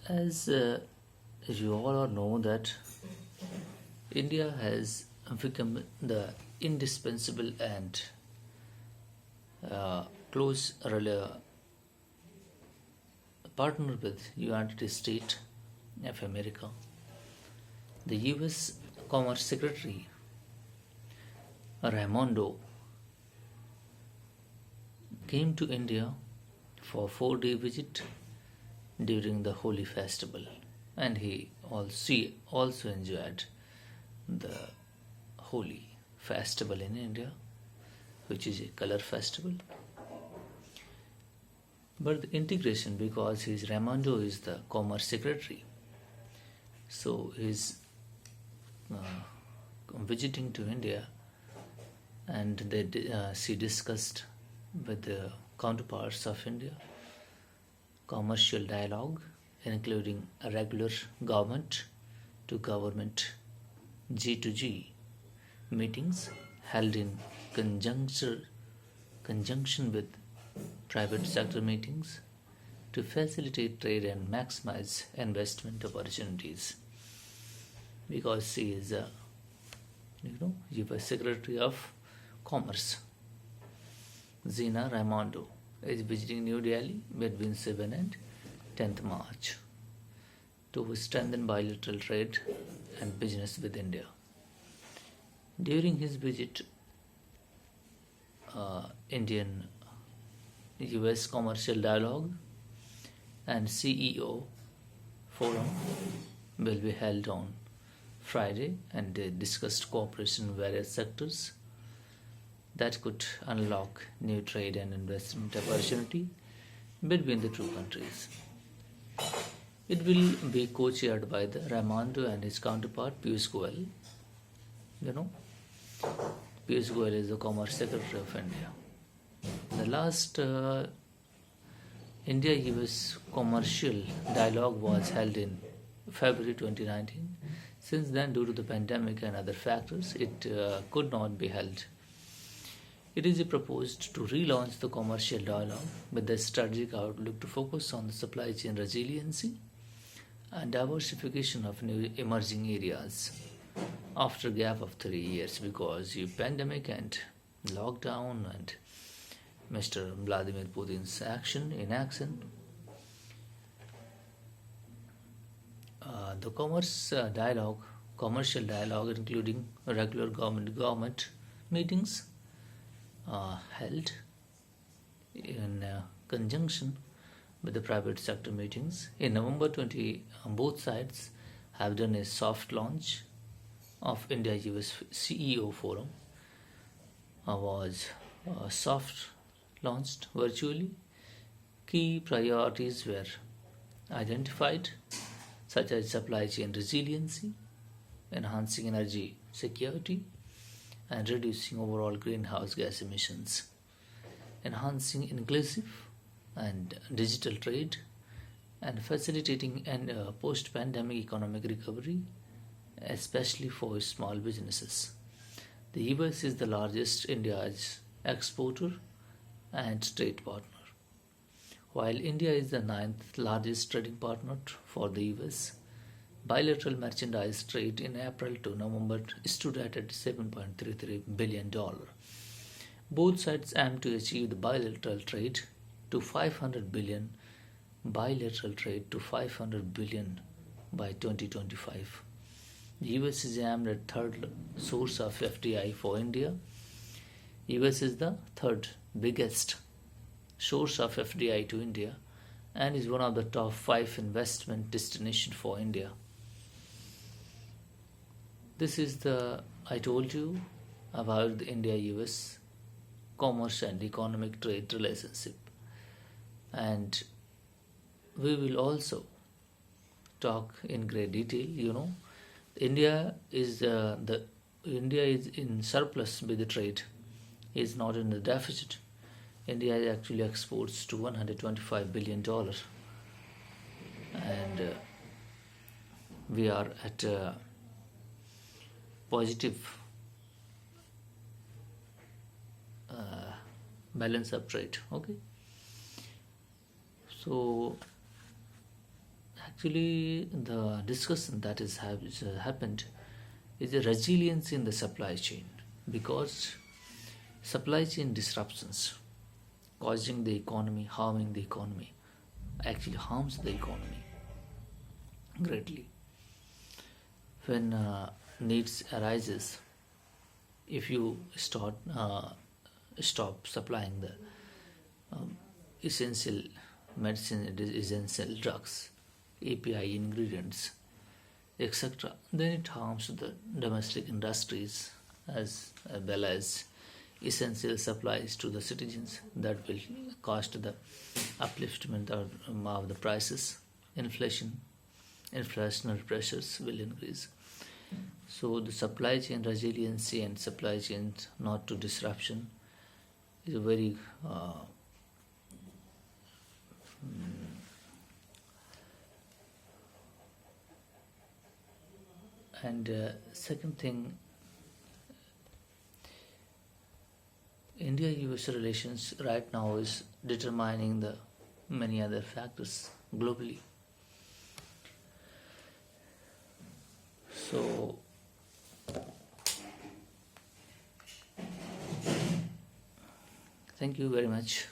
As you all know that India has become the indispensable and close partner with United States of America. The U.S. Commerce Secretary Raimondo came to India for 4 day visit during the Holy Festival, and he also enjoyed the Holi festival in India, which is a color festival. But the integration, because his Raimondo is the Commerce Secretary, so his visiting to India, and she discussed with the counterparts of India commercial dialogue, including a regular government to government G to G meetings held in conjunction with private sector meetings to facilitate trade and maximize investment opportunities. Because she is a U.S. Secretary of Commerce, Zina Raimondo is visiting New Delhi between 7 and 10th March to strengthen bilateral trade and business with India. During his visit, Indian US Commercial Dialogue and CEO Forum will be held on Friday, and they discussed cooperation in various sectors that could unlock new trade and investment opportunity between the two countries. It will be co-chaired by the Raimondo and his counterpart Piyush Goyal. You know, Piyush Goyal is the Commerce Secretary of India. The last India-US commercial dialogue was held in February 2019. Since then, due to the pandemic and other factors, it could not be held. It is proposed to relaunch the commercial dialogue with the strategic outlook to focus on the supply chain resiliency and diversification of new emerging areas after a gap of 3 years, because the pandemic and lockdown and Mr. Vladimir Putin's inaction. The commercial dialogue, including regular government meetings held in conjunction with the private sector meetings. In November 20, both sides have done a soft launch of India-US CEO Forum. Was soft launched virtually. Key priorities were identified, such as supply chain resiliency, enhancing energy security, and reducing overall greenhouse gas emissions, enhancing inclusive and digital trade, and facilitating a post-pandemic economic recovery, especially for small businesses. The US is the largest India's exporter and trade partner, while India is the ninth largest trading partner for the US. Bilateral merchandise trade in April to November stood at $7.33 billion. Both sides aim to achieve the bilateral trade to 500 billion by 2025. The US is aimed at third source of FDI for India. US is the third biggest source of FDI to India and is one of the top 5 investment destinations for India. This is I told you about the India-US commerce and economic trade relationship, and we will also talk in great detail. India is India is in surplus with the trade, is not in the deficit. India actually exports to $125 billion, and we are at positive balance of trade. Okay, so Actually, the discussion that has happened is the resilience in the supply chain, because supply chain disruptions causing the economy, harming the economy, actually harms the economy greatly. When needs arises, if you stop supplying the essential medicine, it is essential drugs, API ingredients, etc., then it harms the domestic industries as well as essential supplies to the citizens. That will cost the upliftment of the prices. Inflation, inflationary pressures will increase. So the supply chain resiliency and supply chain not to disruption is a very and second thing, India-US relations right now is determining the many other factors globally. So thank you very much.